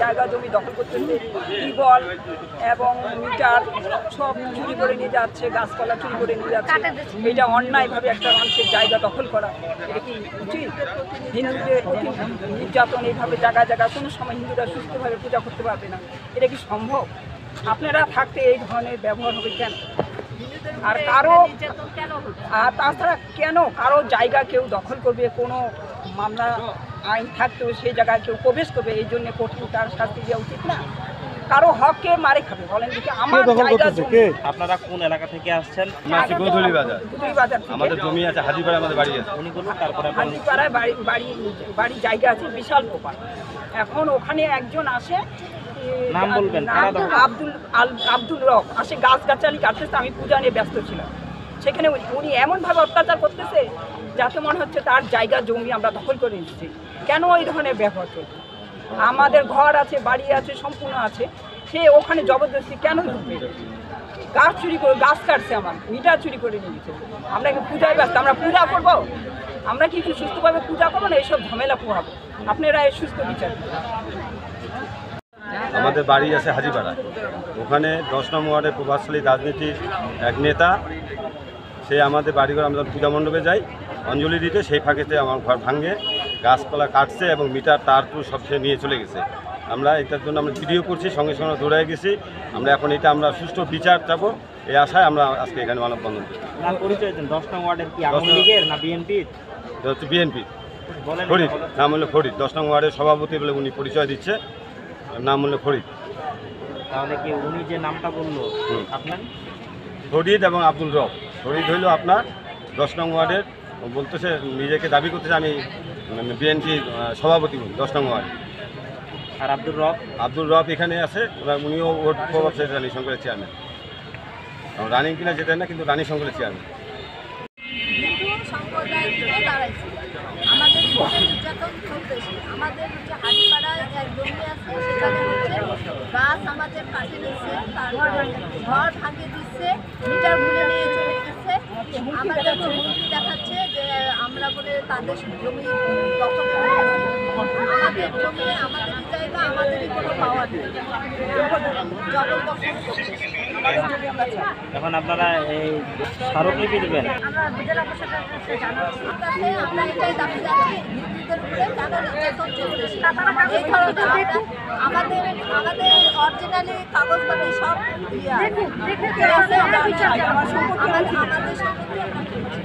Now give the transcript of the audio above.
জায়গা জমি দখল করতেছে, টিউবওয়েল এবং মিটার সব চুরি করে নিয়ে যাচ্ছে, গাছপালা চুরি করে নিয়ে যাচ্ছে। এটা অন্যায়ভাবে একটা মানুষের জায়গা দখল করা, এটা কি উচিত? হিন্দুদের প্রতি নির্যাতন এইভাবে জায়গায় জায়গায় কোনো সময় হিন্দুরা সুস্থভাবে পূজা করতে পারবে না, এটা কি সম্ভব? আপনারা থাকতে এই ধরনের ব্যবহার হবে কেন? আর কারো আর তাছাড়া কেন কারো জায়গা কেউ দখল করবে, কোনো মামলা আইন থাকতেও সেই জায়গায় কেউ প্রবেশ করবে, এই জন্য কঠিন তার শাস্তি দেওয়া উচিত না? কারো হককে মারে খাবে বলেন দেখি? আমার জায়গা আপনারা কোন এলাকা থেকে আসছেন? গোধূলি বাজার। আমাদের জমি আছে হাজিপাড়ায়, আমাদের বাড়ি আছে। তারপরে হাজিপাড়ায় বাড়ি জায়গা আছে বিশাল প্রপার। এখন ওখানে একজন আসে, নাম বলবেন? আব্দুল রব আসে, গাছগাছালি কাটতেছে। আমি পূজা নিয়ে ব্যস্ত ছিলাম, সেখানে উনি এমনভাবে অত্যাচার করতেছে যাতে মনে হচ্ছে তার জায়গা জমি আমরা দখল করে নিচ্ছি। কেন ওই ধরনের ব্যবহার করবে? আমাদের ঘর আছে, বাড়ি আছে, সম্পূর্ণ আছে, সে ওখানে জবরদস্তি কেন ঢুকবে? গাছ চুরি করে, গাছ কাটছে, আমার মিটার চুরি করে নিয়ে গেছে। আমরা কি পূজায় ব্যস্ত? আমরা পূজা করবো? আমরা কি সুস্থভাবে পূজা করবো না? এইসব ঝামেলা পোহাবো? আপনারা এই সুস্থ বিচার। আমাদের বাড়ি আছে হাজিপাড়ায়, ওখানে 10 নম্বর ওয়ার্ডের প্রভাবশালী রাজনীতির এক নেতা, সে আমাদের বাড়িঘর, আমরা পূজা মণ্ডপে যাই অঞ্জলি দিতে, সেই ফাঁকেতে আমার ঘর ভাঙে, গাছপালা কাটছে এবং মিটার তার সব সে নিয়ে চলে গেছে। আমরা এটার জন্য আমরা ভিডিও করছি, সঙ্গে সঙ্গে দৌড়ায় গেছি। আমরা সুষ্ঠু বিচার চাবো, এই আশায় আমরা আজকে এখানে মানববন্ধন করি। পরিচয় দেন। 10 নং ওয়ার্ডের কি আওয়ামী লীগের না বিএনপির? এটা হচ্ছে বিএনপি, ফরিদ, নাম হলো ফরিদ। 10 নং ওয়ার্ডের সভাপতি বলে উনি পরিচয় দিচ্ছে, নাম হলো ফরিদ। তাহলে কি উনি যে নামটা বললো আপনার? ফরিদ এবং আব্দুল রব। ফরিদ হইল আপনার 10 নং ওয়ার্ডের, বলতেছে নিজেকে দাবি করতেছে আমি বিএনপি সভাপতি 10 নং ওয়ার্ড। আর আব্দুল রব এখানে আছে, উনিও ওর প্রভাবশালী রানী সংঘের চেয়ারম্যান। রানিং কিনা যেতে না, কিন্তু রানী সংঘের চেয়ারম্যান। আমাদের নির্যাতন চলতেছে। আমাদের হচ্ছে হাজিপাড়ায় এক জমি আছে, সেখানে হচ্ছে গাছ আমাদের কাটে নিচ্ছে, ঘর ভাঙিয়ে দিচ্ছে, মিটার ভুলে নিয়ে চলে গেছে। আমাদের হুমকি দেখাচ্ছে যে আমরা বলে তাদের জমি দখল করে আমাদের জমি, আমাদের জায়গা, আমাদেরই কোনো পাওয়ার নেই, এখন আপনারা এই স্মারকলিপি দেবেন? আমরা জেলা প্রশাসনের কাছে জানাচ্ছি, আমরা এটাই দাবি জানাচ্ছি হিন্দুদের উপরে তাদের নির্যাতন চলতেছে। এই ধরনের আমাদের অরিজিনালি কাগজপাতি সব আমাদের সম্পত্তি